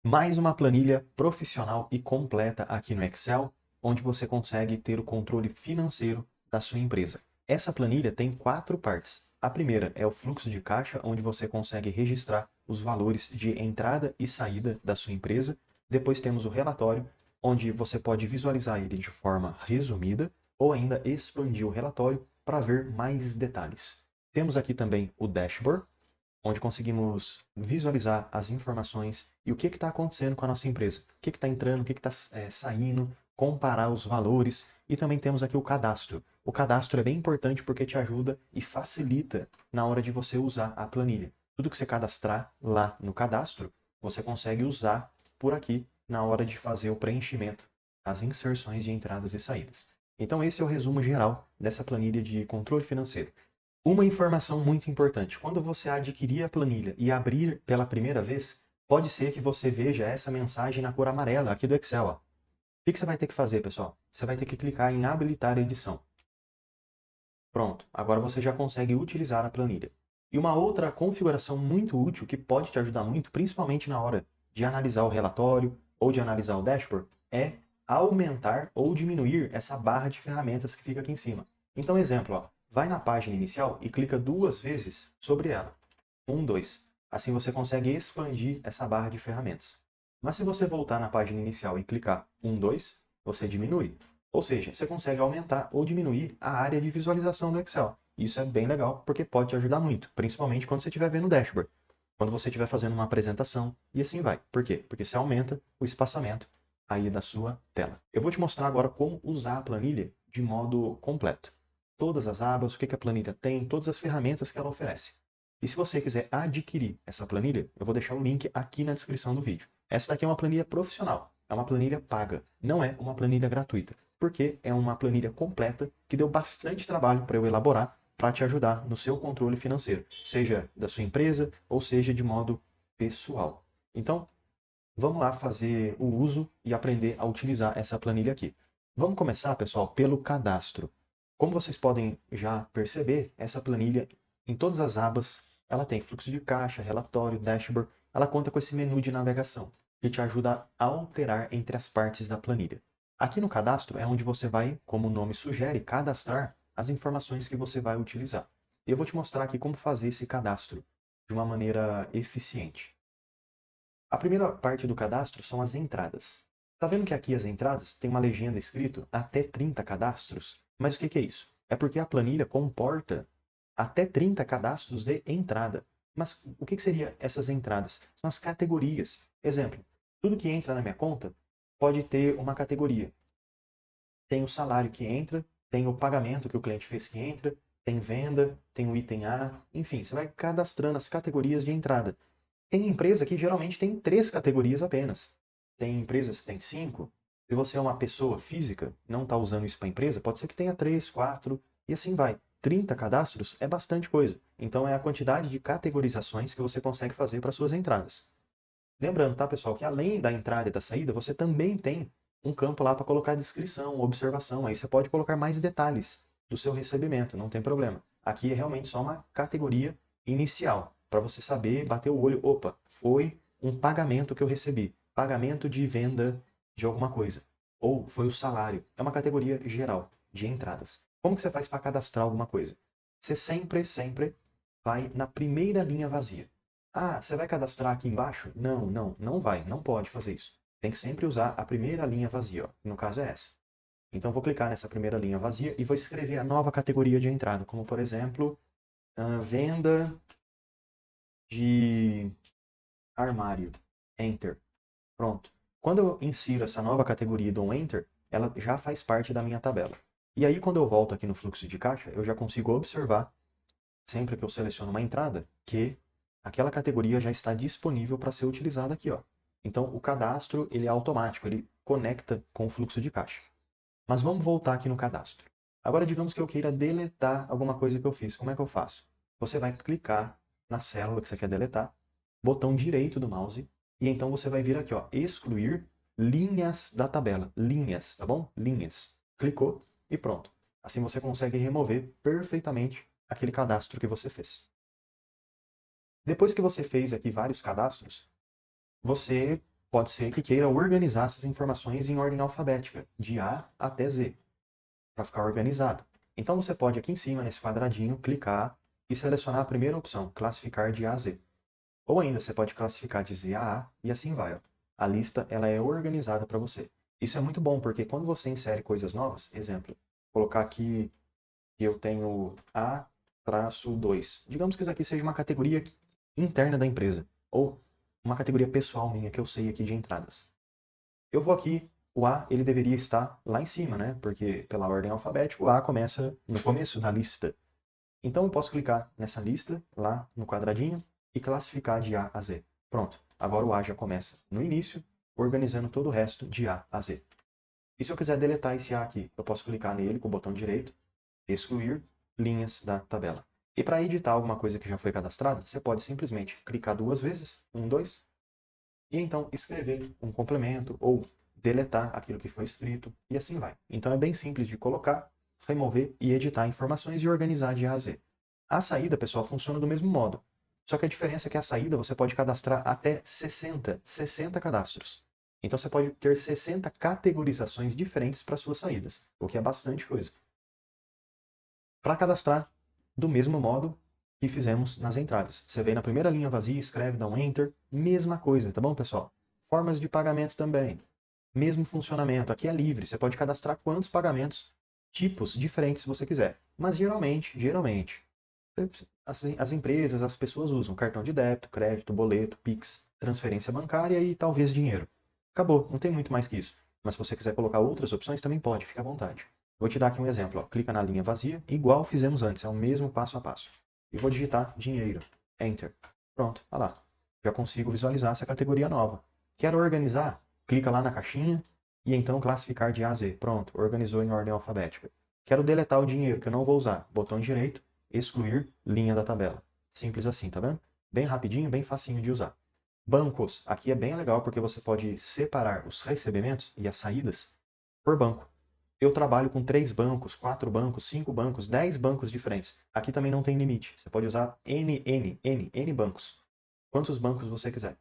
Mais uma planilha profissional e completa aqui no Excel, onde você consegue ter o controle financeiro da sua empresa. Essa planilha tem 4 partes. A primeira é o fluxo de caixa, onde você consegue registrar os valores de entrada e saída da sua empresa. Depois temos o relatório, onde você pode visualizar ele de forma resumida ou ainda expandir o relatório para ver mais detalhes. Temos aqui também o dashboard, onde conseguimos visualizar as informações e o que está acontecendo com a nossa empresa, o que está entrando, o que está saindo, comparar os valores, e também temos aqui o cadastro. O cadastro é bem importante porque te ajuda e facilita na hora de você usar a planilha. Tudo que você cadastrar lá no cadastro, você consegue usar por aqui na hora de fazer o preenchimento, as inserções de entradas e saídas. Então esse é o resumo geral dessa planilha de controle financeiro. Uma informação muito importante: quando você adquirir a planilha e abrir pela primeira vez, pode ser que você veja essa mensagem na cor amarela aqui do Excel. Ó. O que você vai ter que fazer, pessoal? Você vai ter que clicar em habilitar a edição. Pronto, agora você já consegue utilizar a planilha. E uma outra configuração muito útil que pode te ajudar muito, principalmente na hora de analisar o relatório ou de analisar o dashboard, é aumentar ou diminuir essa barra de ferramentas que fica aqui em cima. Então, exemplo, ó, vai na página inicial e clica 2 vezes sobre ela. 1, 2. Assim você consegue expandir essa barra de ferramentas. Mas se você voltar na página inicial e clicar 1, 2, você diminui. Ou seja, você consegue aumentar ou diminuir a área de visualização do Excel. Isso é bem legal porque pode te ajudar muito, principalmente quando você estiver vendo o dashboard, quando você estiver fazendo uma apresentação e assim vai. Por quê? Porque você aumenta o espaçamento aí da sua tela. Eu vou te mostrar agora como usar a planilha de modo completo. Todas as abas, o que a planilha tem, todas as ferramentas que ela oferece. E se você quiser adquirir essa planilha, eu vou deixar o link aqui na descrição do vídeo. Essa daqui é uma planilha profissional, é uma planilha paga, não é uma planilha gratuita, porque é uma planilha completa que deu bastante trabalho para eu elaborar para te ajudar no seu controle financeiro, seja da sua empresa ou seja de modo pessoal. Então, vamos lá fazer o uso e aprender a utilizar essa planilha aqui. Vamos começar, pessoal, pelo cadastro. Como vocês podem já perceber, essa planilha, em todas as abas, ela tem fluxo de caixa, relatório, dashboard. Ela conta com esse menu de navegação, que te ajuda a alterar entre as partes da planilha. Aqui no cadastro é onde você vai, como o nome sugere, cadastrar as informações que você vai utilizar. Eu vou te mostrar aqui como fazer esse cadastro de uma maneira eficiente. A primeira parte do cadastro são as entradas. Tá vendo que aqui as entradas tem uma legenda escrito até 30 cadastros? Mas o que é isso? É porque a planilha comporta até 30 cadastros de entrada. Mas o que seria essas entradas? São as categorias. Exemplo, tudo que entra na minha conta pode ter uma categoria. Tem o salário que entra, tem o pagamento que o cliente fez que entra, tem venda, tem o item A, enfim, você vai cadastrando as categorias de entrada. Tem empresa que geralmente tem 3 categorias apenas. Tem empresas que tem 5. Se você é uma pessoa física, não está usando isso para a empresa, pode ser que tenha 3, 4 e assim vai. 30 cadastros é bastante coisa. Então é a quantidade de categorizações que você consegue fazer para suas entradas. Lembrando, tá, pessoal, que além da entrada e da saída, você também tem um campo lá para colocar descrição, observação. Aí você pode colocar mais detalhes do seu recebimento, não tem problema. Aqui é realmente só uma categoria inicial, para você saber, bater o olho, opa, foi um pagamento que eu recebi, pagamento de venda de alguma coisa, ou foi o salário. É uma categoria geral de entradas. Como que você faz para cadastrar alguma coisa? Você sempre vai na primeira linha vazia. Ah, você vai cadastrar aqui embaixo? Não, não vai, não pode fazer isso. Tem que sempre usar a primeira linha vazia, ó. No caso é essa. Então vou clicar nessa primeira linha vazia e vou escrever a nova categoria de entrada, como por exemplo, venda de armário. Enter. Pronto. Quando eu insiro essa nova categoria e dou um Enter, ela já faz parte da minha tabela. E aí quando eu volto aqui no fluxo de caixa, eu já consigo observar, sempre que eu seleciono uma entrada, que aquela categoria já está disponível para ser utilizada aqui, ó. Então, o cadastro ele é automático, ele conecta com o fluxo de caixa. Mas vamos voltar aqui no cadastro. Agora, digamos que eu queira deletar alguma coisa que eu fiz. Como é que eu faço? Você vai clicar na célula que você quer deletar, botão direito do mouse, e então você vai vir aqui, ó, excluir linhas da tabela. Linhas, tá bom? Linhas. Clicou e pronto. Assim você consegue remover perfeitamente aquele cadastro que você fez. Depois que você fez aqui vários cadastros, você pode ser que queira organizar essas informações em ordem alfabética, de A até Z, para ficar organizado. Então você pode aqui em cima, nesse quadradinho, clicar e selecionar a primeira opção, classificar de A a Z. Ou ainda você pode classificar de Z a A e assim vai. Ó. A lista ela é organizada para você. Isso é muito bom porque quando você insere coisas novas, exemplo, colocar aqui que eu tenho A-2. Digamos que isso aqui seja uma categoria interna da empresa ou uma categoria pessoal minha que eu sei aqui de entradas. Eu vou aqui, o A ele deveria estar lá em cima, né? Porque pela ordem alfabética o A começa no começo da lista. Então eu posso clicar nessa lista, lá no quadradinho, e classificar de A a Z. Pronto, agora o A já começa no início, organizando todo o resto de A a Z. E se eu quiser deletar esse A aqui, eu posso clicar nele com o botão direito, excluir linhas da tabela. E para editar alguma coisa que já foi cadastrada, você pode simplesmente clicar 2 vezes, 1, 2, e então escrever um complemento ou deletar aquilo que foi escrito, e assim vai. Então é bem simples de colocar, remover e editar informações e organizar de A a Z. A saída, pessoal, funciona do mesmo modo. Só que a diferença é que a saída você pode cadastrar até 60 cadastros. Então você pode ter 60 categorizações diferentes para suas saídas, o que é bastante coisa. Para cadastrar, do mesmo modo que fizemos nas entradas. Você vem na primeira linha vazia, escreve, dá um Enter, mesma coisa, tá bom, pessoal? Formas de pagamento também. Mesmo funcionamento, aqui é livre, você pode cadastrar quantos pagamentos, tipos diferentes você quiser. Mas geralmente, as empresas, as pessoas usam cartão de débito, crédito, boleto, Pix, transferência bancária e talvez dinheiro. Acabou, não tem muito mais que isso. Mas se você quiser colocar outras opções, também pode, fica à vontade. Vou te dar aqui um exemplo. Ó. Clica na linha vazia, igual fizemos antes, é o mesmo passo a passo. E vou digitar dinheiro. Enter. Pronto, olha lá. Já consigo visualizar essa categoria nova. Quero organizar? Clica lá na caixinha e então classificar de A a Z. Pronto, organizou em ordem alfabética. Quero deletar o dinheiro que eu não vou usar. Botão direito, excluir linha da tabela. Simples assim, tá vendo? Bem rapidinho, bem facinho de usar. Bancos. Aqui é bem legal porque você pode separar os recebimentos e as saídas por banco. Eu trabalho com 3 bancos, 4 bancos, 5 bancos, 10 bancos diferentes. Aqui também não tem limite. Você pode usar N bancos. Quantos bancos você quiser.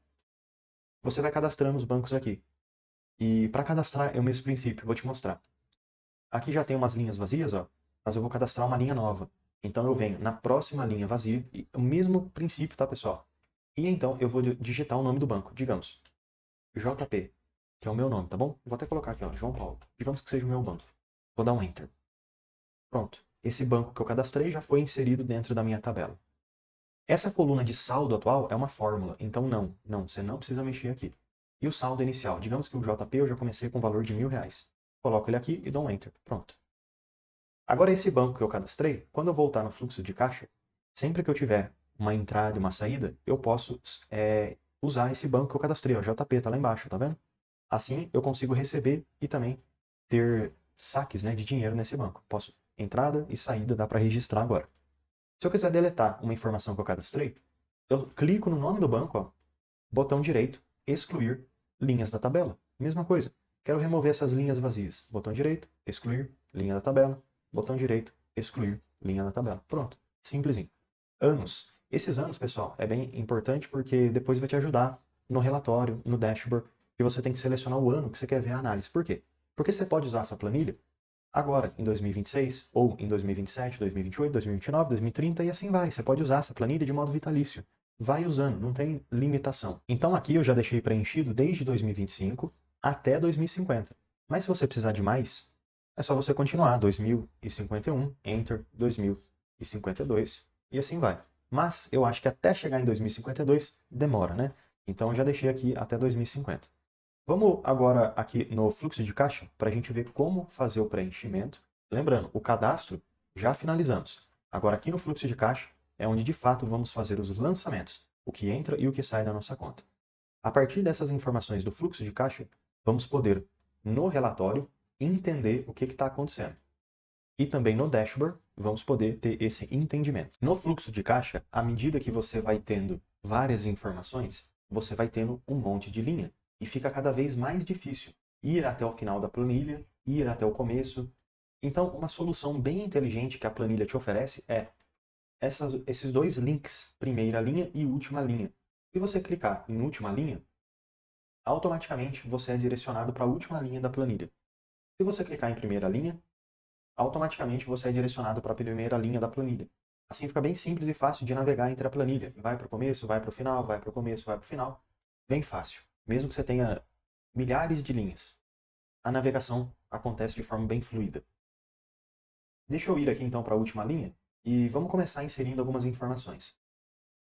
Você vai cadastrando os bancos aqui. E para cadastrar é o mesmo princípio, vou te mostrar. Aqui já tem umas linhas vazias, ó, mas eu vou cadastrar uma linha nova. Então eu venho na próxima linha vazia, e o mesmo princípio, tá, pessoal? E então eu vou digitar o nome do banco, digamos, JP, que é o meu nome, tá bom? Vou até colocar aqui, ó, João Paulo. Digamos que seja o meu banco. Vou dar um Enter. Pronto. Esse banco que eu cadastrei já foi inserido dentro da minha tabela. Essa coluna de saldo atual é uma fórmula, então você não precisa mexer aqui. E o saldo inicial, digamos que o JP eu já comecei com o valor de R$ 1.000. Coloco ele aqui e dou um Enter. Pronto. Agora esse banco que eu cadastrei, quando eu voltar no fluxo de caixa, sempre que eu tiver uma entrada e uma saída, eu posso usar esse banco que eu cadastrei, o JP, tá lá embaixo, tá vendo? Assim eu consigo receber e também ter saques, né, de dinheiro nesse banco. Posso entrada e saída, dá para registrar agora. Se eu quiser deletar uma informação que eu cadastrei, eu clico no nome do banco, ó, botão direito, excluir linhas da tabela. Mesma coisa. Quero remover essas linhas vazias. Botão direito, excluir linha da tabela. Botão direito, excluir linha da tabela. Pronto. Simplesinho. Anos. Esses anos, pessoal, é bem importante porque depois vai te ajudar no relatório, no dashboard, que você tem que selecionar o ano que você quer ver a análise. Por quê? Porque você pode usar essa planilha agora, em 2026, ou em 2027, 2028, 2029, 2030 e assim vai. Você pode usar essa planilha de modo vitalício. Vai usando, não tem limitação. Então aqui eu já deixei preenchido desde 2025 até 2050. Mas se você precisar de mais, é só você continuar. 2051, Enter, 2052 e assim vai. Mas eu acho que até chegar em 2052 demora, né? Então eu já deixei aqui até 2050. Vamos agora aqui no fluxo de caixa para a gente ver como fazer o preenchimento. Lembrando, o cadastro já finalizamos. Agora aqui no fluxo de caixa é onde de fato vamos fazer os lançamentos, o que entra e o que sai da nossa conta. A partir dessas informações do fluxo de caixa, vamos poder, no relatório, entender o que está acontecendo. E também no dashboard, vamos poder ter esse entendimento. No fluxo de caixa, à medida que você vai tendo várias informações, você vai tendo um monte de linha. E fica cada vez mais difícil ir até o final da planilha, ir até o começo. Então, uma solução bem inteligente que a planilha te oferece é esses 2 links, primeira linha e última linha. Se você clicar em última linha, automaticamente você é direcionado para a última linha da planilha. Se você clicar em primeira linha, automaticamente você é direcionado para a primeira linha da planilha. Assim fica bem simples e fácil de navegar entre a planilha. Vai para o começo, vai para o final, vai para o começo, vai para o final. Bem fácil. Mesmo que você tenha milhares de linhas, a navegação acontece de forma bem fluida. Deixa eu ir aqui então para a última linha e vamos começar inserindo algumas informações.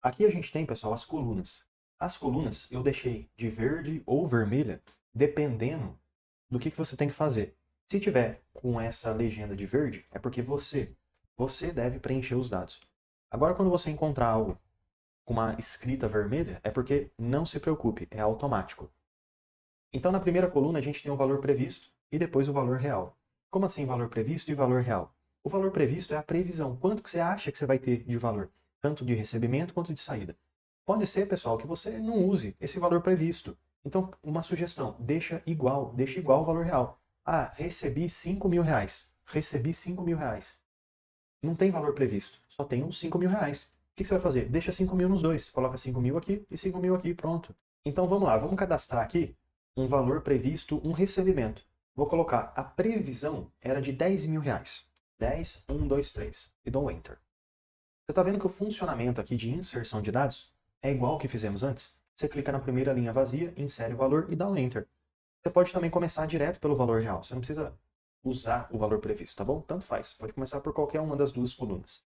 Aqui a gente tem, pessoal, as colunas. As colunas eu deixei de verde ou vermelha, dependendo do que você tem que fazer. Se tiver com essa legenda de verde, é porque você deve preencher os dados. Agora, quando você encontrar algo com uma escrita vermelha, é porque não se preocupe, é automático. Então, na primeira coluna, a gente tem o valor previsto e depois o valor real. Como assim valor previsto e valor real? O valor previsto é a previsão. Quanto que você acha que você vai ter de valor? Tanto de recebimento quanto de saída. Pode ser, pessoal, que você não use esse valor previsto. Então, uma sugestão, deixa igual o valor real. Ah, recebi 5 mil reais. Recebi 5 mil reais. Não tem valor previsto, só tem uns 5 mil reais. O que você vai fazer? Deixa 5 mil nos dois. Coloca 5 mil aqui e 5 mil aqui, pronto. Então vamos lá, vamos cadastrar aqui um valor previsto, um recebimento. Vou colocar, a previsão era de 10 mil reais. 10, 1, 2, 3. E dou Enter. Você está vendo que o funcionamento aqui de inserção de dados é igual ao que fizemos antes? Você clica na primeira linha vazia, insere o valor e dá um Enter. Você pode também começar direto pelo valor real. Você não precisa usar o valor previsto, tá bom? Tanto faz. Pode começar por qualquer uma das duas colunas.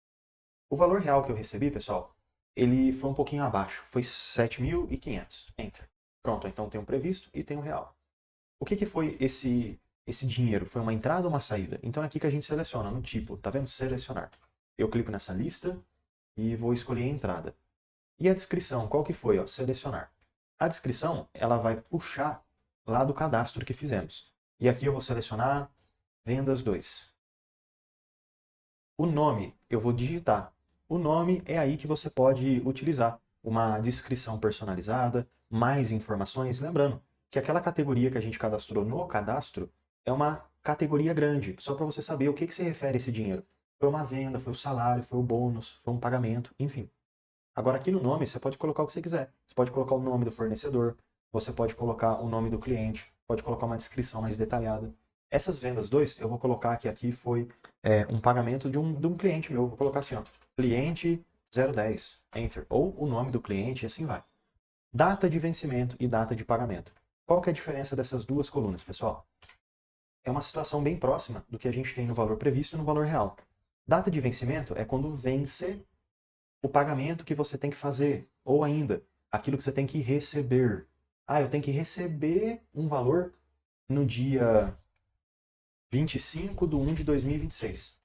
O valor real que eu recebi, pessoal, ele foi um pouquinho abaixo. Foi 7.500. Enter. Pronto, então tem um previsto e tem um real. O que foi esse dinheiro? Foi uma entrada ou uma saída? Então é aqui que a gente seleciona no tipo, tá vendo? Selecionar. Eu clico nessa lista e vou escolher a entrada. E a descrição, qual que foi? Ó, selecionar. A descrição, ela vai puxar lá do cadastro que fizemos. E aqui eu vou selecionar vendas 2. O nome, eu vou digitar. O nome é aí que você pode utilizar uma descrição personalizada, mais informações. Lembrando que aquela categoria que a gente cadastrou no cadastro é uma categoria grande, só para você saber o que se refere esse dinheiro. Foi uma venda, foi o salário, foi o bônus, foi um pagamento, enfim. Agora aqui no nome você pode colocar o que você quiser. Você pode colocar o nome do fornecedor, você pode colocar o nome do cliente, pode colocar uma descrição mais detalhada. Essas vendas 2, eu vou colocar que aqui foi um pagamento de um cliente meu. Vou colocar assim, ó, cliente 010, enter. Ou o nome do cliente e assim vai. Data de vencimento e data de pagamento. Qual que é a diferença dessas duas colunas, pessoal? É uma situação bem próxima do que a gente tem no valor previsto e no valor real. Data de vencimento é quando vence o pagamento que você tem que fazer, ou ainda, aquilo que você tem que receber. Ah, eu tenho que receber um valor no dia 25/1 de 2026.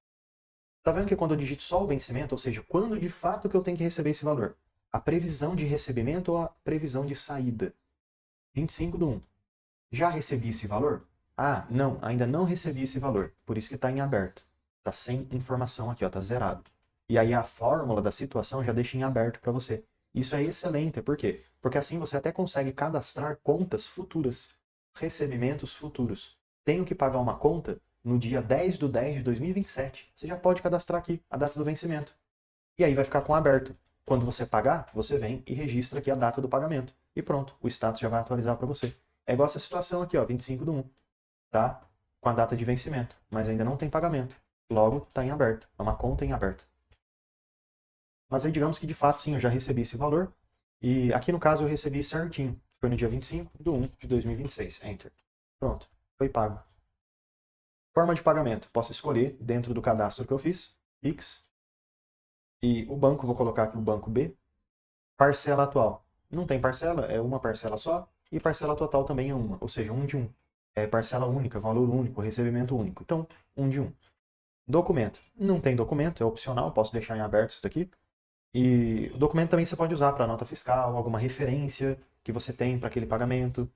Tá vendo que quando eu digito só o vencimento, ou seja, quando de fato que eu tenho que receber esse valor? A previsão de recebimento ou a previsão de saída? 25/1. Já recebi esse valor? Ah, não, ainda não recebi esse valor. Por isso que está em aberto. Está sem informação aqui, está zerado. E aí a fórmula da situação já deixa em aberto para você. Isso é excelente, por quê? Porque assim você até consegue cadastrar contas futuras, recebimentos futuros. Tenho que pagar uma conta no dia 10/10 de 2027. Você já pode cadastrar aqui a data do vencimento. E aí vai ficar com aberto. Quando você pagar, você vem e registra aqui a data do pagamento. E pronto, o status já vai atualizar para você. É igual essa situação aqui, ó, 25/1, tá? Com a data de vencimento, mas ainda não tem pagamento. Logo, está em aberto. É uma conta em aberto. Mas aí digamos que de fato sim, eu já recebi esse valor. E aqui no caso eu recebi certinho. Foi no dia 25/1 de 2026. Enter. Pronto, foi pago. Forma de pagamento. Posso escolher dentro do cadastro que eu fiz. Pix. E o banco, vou colocar aqui o banco B. Parcela atual. Não tem parcela, é uma parcela só. E parcela total também é uma, ou seja, 1 de 1. É parcela única, valor único, recebimento único. Então, 1 de 1. Documento. Não tem documento, é opcional, posso deixar em aberto isso daqui. E o documento também você pode usar para nota fiscal, alguma referência que você tem para aquele pagamento,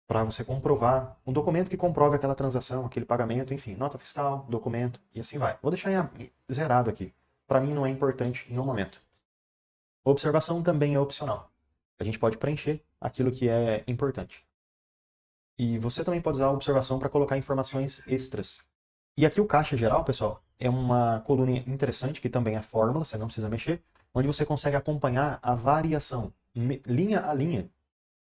para você comprovar. Um documento que comprove aquela transação, aquele pagamento, enfim, nota fiscal, documento e assim vai. Vou deixar zerado aqui. Para mim não é importante no momento. Observação também é opcional. A gente pode preencher aquilo que é importante. E você também pode usar a observação para colocar informações extras. E aqui o caixa geral, pessoal, é uma coluna interessante que também é fórmula, você não precisa mexer, onde você consegue acompanhar a variação, linha a linha,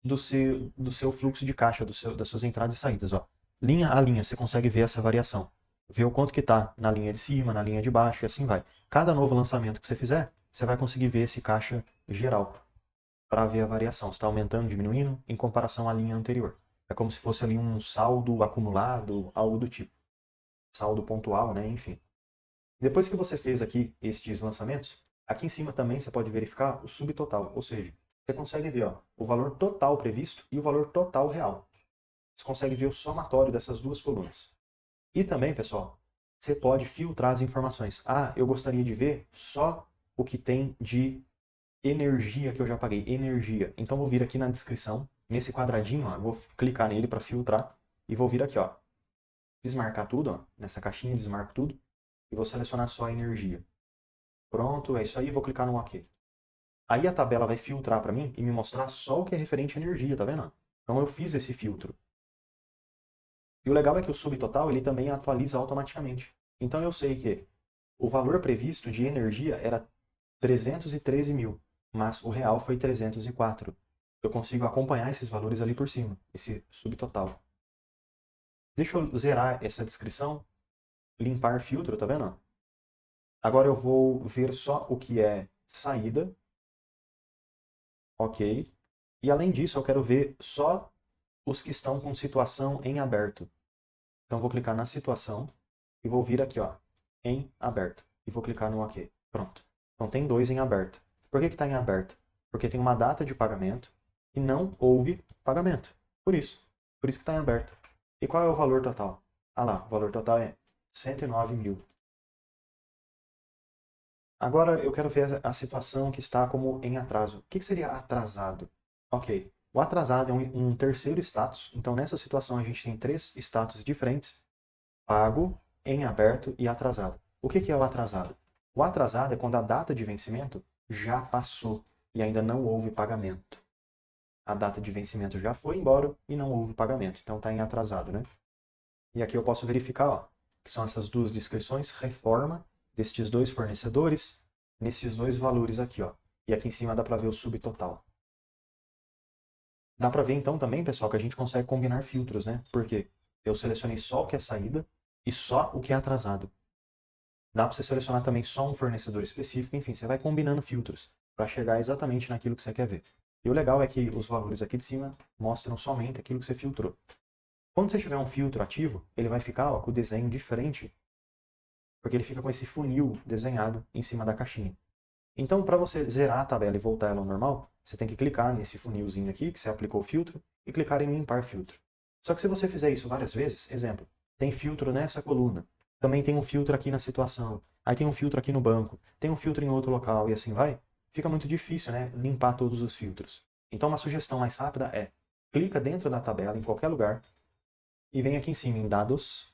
do seu fluxo de caixa, das suas entradas e saídas. Ó. Linha a linha, você consegue ver essa variação. Ver o quanto que está na linha de cima, na linha de baixo e assim vai. Cada novo lançamento que você fizer, você vai conseguir ver esse caixa geral para ver a variação. Se está aumentando, diminuindo, em comparação à linha anterior. É como se fosse ali um saldo acumulado, algo do tipo. Saldo pontual, né? Enfim. Depois que você fez aqui estes lançamentos, aqui em cima também você pode verificar o subtotal, ou seja, você consegue ver ó, o valor total previsto e o valor total real. Você consegue ver o somatório dessas duas colunas. E também, pessoal, você pode filtrar as informações. Ah, eu gostaria de ver só o que tem de energia que eu já paguei. Energia. Então vou vir aqui na descrição, nesse quadradinho, ó, eu vou clicar nele para filtrar e vou vir aqui, ó, desmarcar tudo, ó, nessa caixinha, desmarco tudo e vou selecionar só a energia. Pronto, é isso aí, vou clicar no OK. Aí a tabela vai filtrar para mim e me mostrar só o que é referente à energia, tá vendo? Então eu fiz esse filtro. E o legal é que o subtotal ele também atualiza automaticamente. Então eu sei que o valor previsto de energia era 313 mil, mas o real foi 304. Eu consigo acompanhar esses valores ali por cima, esse subtotal. Deixa eu zerar essa descrição, limpar filtro, tá vendo? Agora eu vou ver só o que é saída. Ok. E além disso, eu quero ver só os que estão com situação em aberto. Então vou clicar na situação e vou vir aqui, ó, em aberto. E vou clicar no OK. Pronto. Então tem dois em aberto. Por que está em aberto? Porque tem uma data de pagamento e não houve pagamento. Por isso. Por isso que está em aberto. E qual é o valor total? Ah lá, o valor total é 109 mil. Agora eu quero ver a situação que está como em atraso. O que seria atrasado? Ok. O atrasado é um terceiro status. Então, nessa situação, a gente tem três status diferentes: pago, em aberto e atrasado. O que é o atrasado? O atrasado é quando a data de vencimento já passou e ainda não houve pagamento. A data de vencimento já foi embora e não houve pagamento. Então, está em atrasado, né? E aqui eu posso verificar, ó, que são essas duas descrições, reforma destes dois fornecedores, nesses dois valores aqui, ó. E aqui em cima dá para ver o subtotal. Dá para ver então também, pessoal, que a gente consegue combinar filtros, né? Porque eu selecionei só o que é saída e só o que é atrasado. Dá para você selecionar também só um fornecedor específico, enfim, você vai combinando filtros para chegar exatamente naquilo que você quer ver. E o legal é que os valores aqui de cima mostram somente aquilo que você filtrou. Quando você tiver um filtro ativo, ele vai ficar ó, com o desenho diferente, porque ele fica com esse funil desenhado em cima da caixinha. Então, para você zerar a tabela e voltar ela ao normal, você tem que clicar nesse funilzinho aqui, que você aplicou o filtro, e clicar em limpar filtro. Só que se você fizer isso várias vezes, exemplo, tem filtro nessa coluna, também tem um filtro aqui na situação, aí tem um filtro aqui no banco, tem um filtro em outro local e assim vai, fica muito difícil, né, limpar todos os filtros. Então, uma sugestão mais rápida é, clica dentro da tabela, em qualquer lugar, e vem aqui em cima em dados,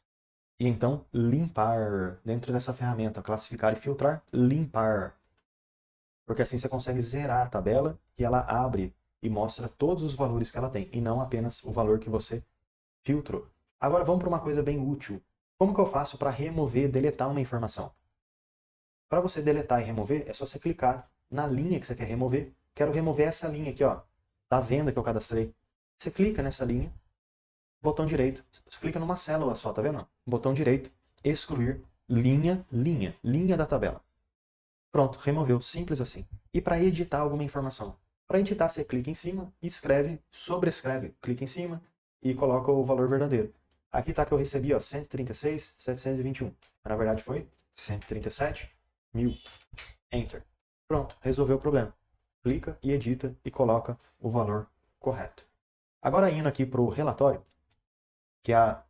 e então limpar, dentro dessa ferramenta, classificar e filtrar, limpar. Porque assim você consegue zerar a tabela e ela abre e mostra todos os valores que ela tem, e não apenas o valor que você filtrou. Agora vamos para uma coisa bem útil. Como que eu faço para remover e deletar uma informação? Para você deletar e remover, é só você clicar na linha que você quer remover. Quero remover essa linha aqui, ó, da venda que eu cadastrei. Você clica nessa linha, botão direito, você clica numa célula só, tá vendo? Botão direito, excluir, linha da tabela. Pronto, removeu, simples assim. E para editar alguma informação? Para editar, você clica em cima, escreve, sobrescreve, clica em cima e coloca o valor verdadeiro. Aqui está que eu recebi, ó, 136.721. Mas na verdade foi 137.000. Enter. Pronto, resolveu o problema. Clica e edita e coloca o valor correto. Agora indo aqui para o relatório, que é a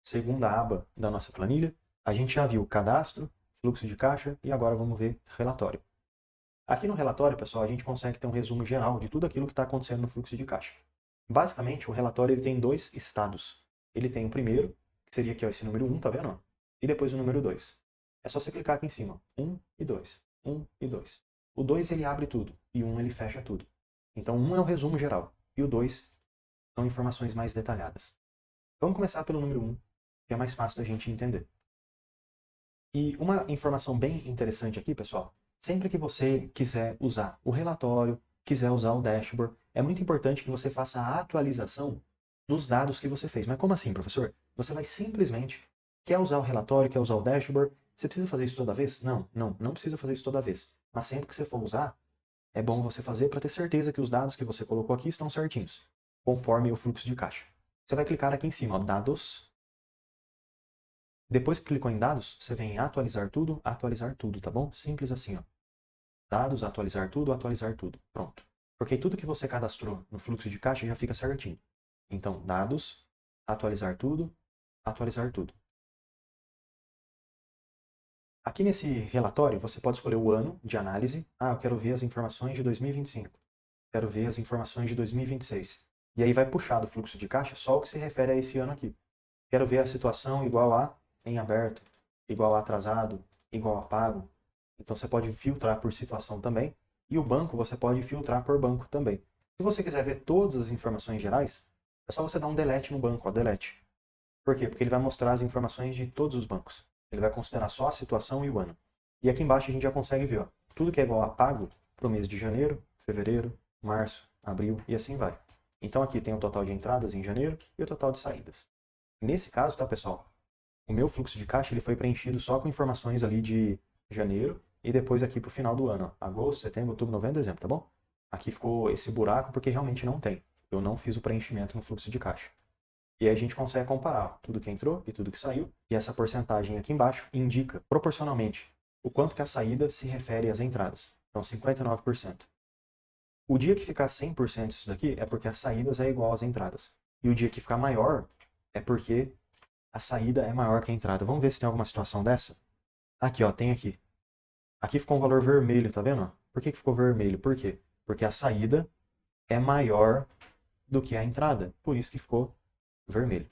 segunda aba da nossa planilha, a gente já viu cadastro, fluxo de caixa e agora vamos ver relatório. Aqui no relatório, pessoal, a gente consegue ter um resumo geral de tudo aquilo que está acontecendo no fluxo de caixa. Basicamente, o relatório ele tem dois estados. Ele tem o primeiro, que seria aqui ó, esse número 1, tá vendo? E depois o número 2. É só você clicar aqui em cima. 1 e 2. 1 e 2. O 2 ele abre tudo e o 1 ele fecha tudo. Então, 1 é o resumo geral e o 2 são informações mais detalhadas. Vamos começar pelo número 1, que é mais fácil da gente entender. E uma informação bem interessante aqui, pessoal, sempre que você quiser usar o relatório quiser usar o dashboard, é muito importante que você faça a atualização dos dados que você fez. Mas como assim, professor? Você vai simplesmente, quer usar o relatório, quer usar o dashboard, você precisa fazer isso toda vez? Não precisa fazer isso toda vez. Mas sempre que você for usar, é bom você fazer para ter certeza que os dados que você colocou aqui estão certinhos, conforme o fluxo de caixa. Você vai clicar aqui em cima, ó, dados. Depois que clicou em dados, você vem em atualizar tudo, tá bom? Simples assim, ó. Dados, atualizar tudo. Pronto. Porque tudo que você cadastrou no fluxo de caixa já fica certinho. Então, dados, atualizar tudo, atualizar tudo. Aqui nesse relatório, você pode escolher o ano de análise. Ah, eu quero ver as informações de 2025. Quero ver as informações de 2026. E aí vai puxar do fluxo de caixa só o que se refere a esse ano aqui. Quero ver a situação igual a em aberto, igual a atrasado, igual a pago. Então você pode filtrar por situação também. E o banco você pode filtrar por banco também. Se você quiser ver todas as informações gerais, é só você dar um delete no banco, ó, delete. Por quê? Porque ele vai mostrar as informações de todos os bancos. Ele vai considerar só a situação e o ano. E aqui embaixo a gente já consegue ver, ó, tudo que é igual a pago para o mês de janeiro, fevereiro, março, abril e assim vai. Então aqui tem o total de entradas em janeiro e o total de saídas. Nesse caso, tá, pessoal? O meu fluxo de caixa ele foi preenchido só com informações ali de janeiro e depois aqui para o final do ano, ó, agosto, setembro, outubro, novembro, dezembro, tá bom? Aqui ficou esse buraco porque realmente não tem. Eu não fiz o preenchimento no fluxo de caixa. E aí a gente consegue comparar tudo que entrou e tudo que saiu. E essa porcentagem aqui embaixo indica proporcionalmente o quanto que a saída se refere às entradas. Então 59%. O dia que ficar 100% isso daqui é porque as saídas é igual às entradas. E o dia que ficar maior é porque a saída é maior que a entrada. Vamos ver se tem alguma situação dessa? Aqui, ó, tem aqui. Aqui ficou um valor vermelho, tá vendo? Por que ficou vermelho? Por quê? Porque a saída é maior do que a entrada. Por isso que ficou vermelho.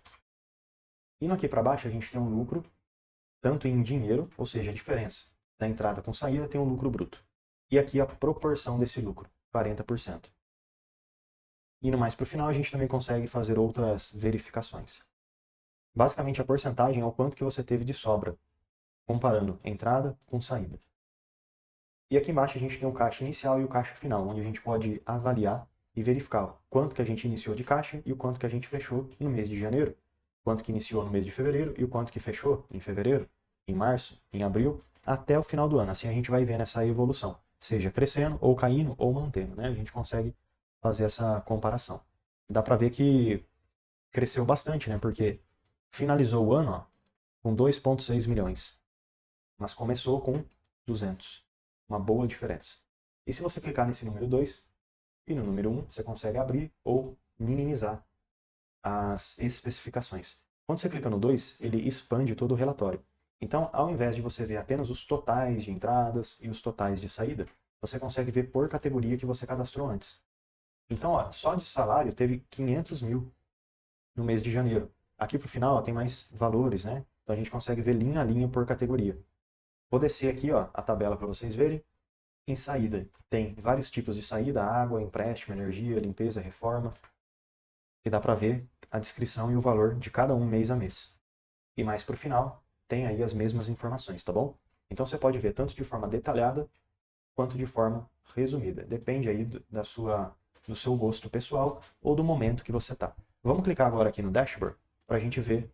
Indo aqui para baixo, a gente tem um lucro, tanto em dinheiro, ou seja, a diferença da entrada com saída tem um lucro bruto. E aqui a proporção desse lucro, 40%. Indo mais para o final, a gente também consegue fazer outras verificações. Basicamente, a porcentagem é o quanto que você teve de sobra, comparando entrada com saída. E aqui embaixo a gente tem o caixa inicial e o caixa final, onde a gente pode avaliar e verificar o quanto que a gente iniciou de caixa e o quanto que a gente fechou no mês de janeiro, quanto que iniciou no mês de fevereiro e o quanto que fechou em fevereiro, em março, em abril, até o final do ano. Assim a gente vai vendo essa evolução, seja crescendo ou caindo ou mantendo, né? A gente consegue fazer essa comparação. Dá para ver que cresceu bastante, né? Porque finalizou o ano, ó, com 2,6 milhões, mas começou com 200. Uma boa diferença. E se você clicar nesse número 2 e no número 1, você consegue abrir ou minimizar as especificações. Quando você clica no 2, ele expande todo o relatório. Então, ao invés de você ver apenas os totais de entradas e os totais de saída, você consegue ver por categoria que você cadastrou antes. Então, ó, só de salário teve 500 mil no mês de janeiro. Aqui para o final ó, tem mais valores, né? Então a gente consegue ver linha a linha por categoria. Vou descer aqui ó, a tabela para vocês verem. Em saída, tem vários tipos de saída, água, empréstimo, energia, limpeza, reforma. E dá para ver a descrição e o valor de cada um mês a mês. E mais para o final, tem aí as mesmas informações, tá bom? Então você pode ver tanto de forma detalhada quanto de forma resumida. Depende aí do seu gosto pessoal ou do momento que você está. Vamos clicar agora aqui no Dashboard para a gente ver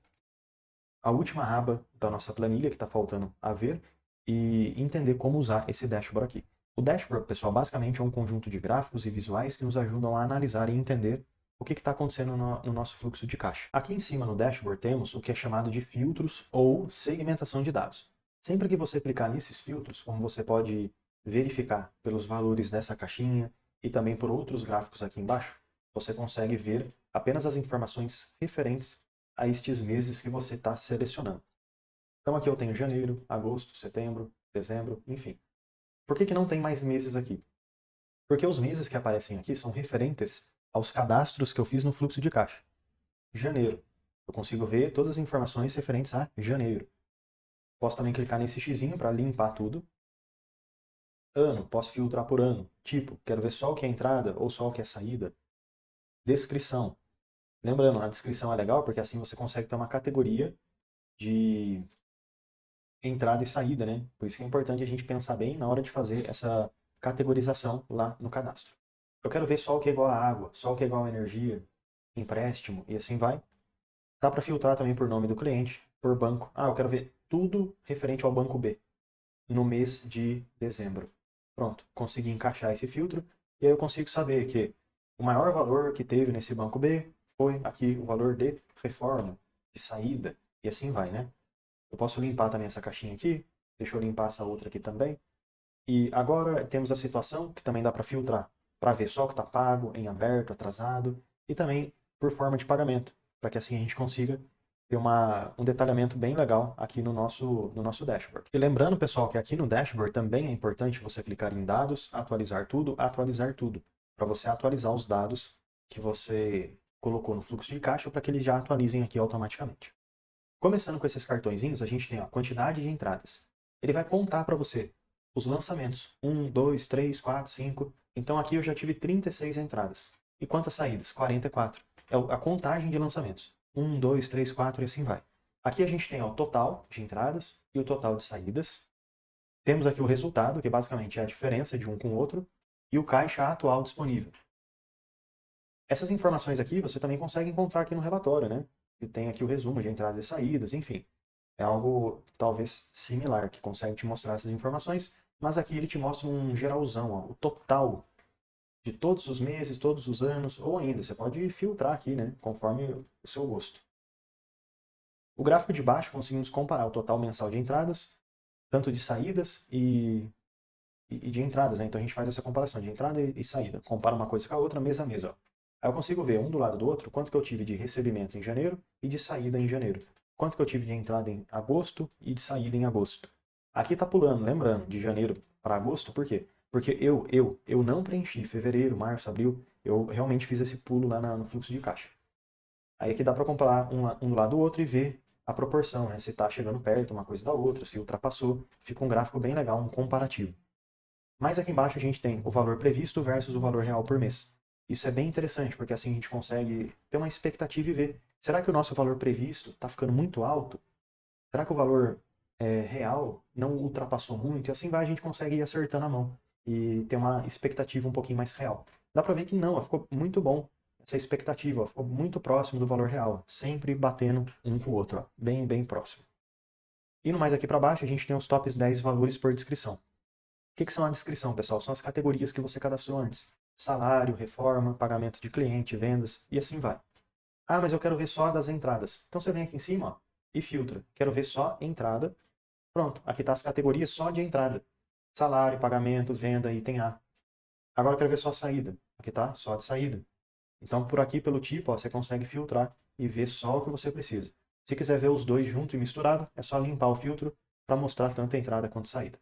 a última aba da nossa planilha que está faltando a ver e entender como usar esse dashboard aqui. O dashboard, pessoal, basicamente é um conjunto de gráficos e visuais que nos ajudam a analisar e entender o que está acontecendo no nosso fluxo de caixa. Aqui em cima no dashboard temos o que é chamado de filtros ou segmentação de dados. Sempre que você clicar nesses filtros, como você pode verificar pelos valores dessa caixinha e também por outros gráficos aqui embaixo, você consegue ver apenas as informações referentes a estes meses que você está selecionando. Então aqui eu tenho janeiro, agosto, setembro, dezembro, enfim. Por que não tem mais meses aqui? Porque os meses que aparecem aqui são referentes aos cadastros que eu fiz no fluxo de caixa. Janeiro. Eu consigo ver todas as informações referentes a janeiro. Posso também clicar nesse xizinho para limpar tudo. Ano, posso filtrar por ano. Tipo, quero ver só o que é entrada ou só o que é saída. Descrição. Lembrando, a descrição é legal porque assim você consegue ter uma categoria de entrada e saída, né? Por isso que é importante a gente pensar bem na hora de fazer essa categorização lá no cadastro. Eu quero ver só o que é igual a água, só o que é igual a energia, empréstimo e assim vai. Dá para filtrar também por nome do cliente, por banco. Ah, eu quero ver tudo referente ao banco B no mês de dezembro. Pronto, consegui encaixar esse filtro e aí eu consigo saber que o maior valor que teve nesse banco B foi aqui o valor de reforma, de saída e assim vai, né? Eu posso limpar também essa caixinha aqui, deixa eu limpar essa outra aqui também. E agora temos a situação que também dá para filtrar, para ver só o que está pago, em aberto, atrasado, e também por forma de pagamento, para que assim a gente consiga ter um detalhamento bem legal aqui no nosso dashboard. E lembrando, pessoal, que aqui no dashboard também é importante você clicar em dados, atualizar tudo, para você atualizar os dados que você colocou no fluxo de caixa para que eles já atualizem aqui automaticamente. Começando com esses cartõezinhos, a gente tem a quantidade de entradas. Ele vai contar para você os lançamentos. 1, 2, 3, 4, 5. Então aqui eu já tive 36 entradas. E quantas saídas? 44. É a contagem de lançamentos. 1, 2, 3, 4 e assim vai. Aqui a gente tem o total de entradas e o total de saídas. Temos aqui o resultado, que basicamente é a diferença de um com o outro, e o caixa atual disponível. Essas informações aqui você também consegue encontrar aqui no relatório, né? E tem aqui o resumo de entradas e saídas, enfim. É algo talvez similar, que consegue te mostrar essas informações, mas aqui ele te mostra um geralzão, ó, o total de todos os meses, todos os anos, ou ainda, você pode filtrar aqui, né? Conforme o seu gosto. O gráfico de baixo conseguimos comparar o total mensal de entradas, tanto de saídas e de entradas, né? Então a gente faz essa comparação de entrada e saída. Compara uma coisa com a outra, mês a mês, ó. Aí eu consigo ver um do lado do outro quanto que eu tive de recebimento em janeiro e de saída em janeiro. Quanto que eu tive de entrada em agosto e de saída em agosto. Aqui tá pulando, lembrando, de janeiro para agosto, por quê? Porque eu não preenchi fevereiro, março, abril, eu realmente fiz esse pulo lá no fluxo de caixa. Aí aqui dá para comparar um do lado do outro e ver a proporção, né? Se está chegando perto uma coisa da outra, se ultrapassou, fica um gráfico bem legal, um comparativo. Mas aqui embaixo a gente tem o valor previsto versus o valor real por mês. Isso é bem interessante, porque assim a gente consegue ter uma expectativa e ver, será que o nosso valor previsto está ficando muito alto? Será que o valor real não ultrapassou muito? E assim vai, a gente consegue ir acertando a mão e ter uma expectativa um pouquinho mais real. Dá para ver que não, ficou muito bom essa expectativa, ficou muito próximo do valor real, sempre batendo um com o outro, ó, bem, bem próximo. Indo mais aqui para baixo, a gente tem os tops 10 valores por descrição. O que são a descrição, pessoal? São as categorias que você cadastrou antes. Salário, reforma, pagamento de cliente, vendas e assim vai. Ah, mas eu quero ver só das entradas. Então você vem aqui em cima, ó, e filtra. Quero ver só entrada. Pronto, aqui está as categorias só de entrada. Salário, pagamento, venda, item A. Agora eu quero ver só saída. Aqui está só de saída. Então por aqui, pelo tipo, ó, você consegue filtrar e ver só o que você precisa. Se quiser ver os dois junto e misturado, é só limpar o filtro para mostrar tanto a entrada quanto a saída.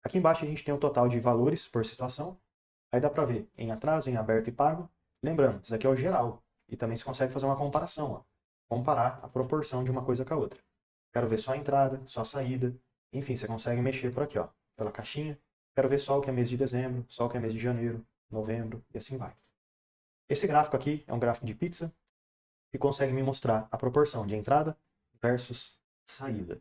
Aqui embaixo a gente tem o total de valores por situação. Aí dá para ver em atraso, em aberto e pago. Lembrando, isso aqui é o geral. E também se consegue fazer uma comparação. Ó. Comparar a proporção de uma coisa com a outra. Quero ver só a entrada, só a saída. Enfim, você consegue mexer por aqui, ó, pela caixinha. Quero ver só o que é mês de dezembro, só o que é mês de janeiro, novembro e assim vai. Esse gráfico aqui é um gráfico de pizza que consegue me mostrar a proporção de entrada versus saída.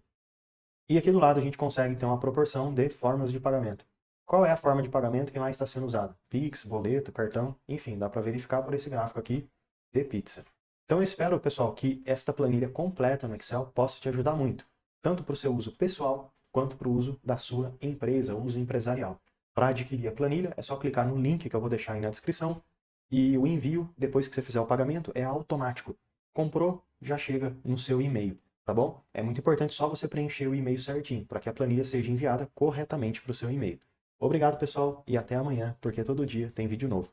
E aqui do lado a gente consegue ter uma proporção de formas de pagamento. Qual é a forma de pagamento que mais está sendo usada? Pix, boleto, cartão, enfim, dá para verificar por esse gráfico aqui de pizza. Então eu espero, pessoal, que esta planilha completa no Excel possa te ajudar muito, tanto para o seu uso pessoal quanto para o uso da sua empresa, uso empresarial. Para adquirir a planilha, é só clicar no link que eu vou deixar aí na descrição e o envio, depois que você fizer o pagamento, é automático. Comprou, já chega no seu e-mail, tá bom? É muito importante só você preencher o e-mail certinho, para que a planilha seja enviada corretamente para o seu e-mail. Obrigado, pessoal, e até amanhã, porque todo dia tem vídeo novo.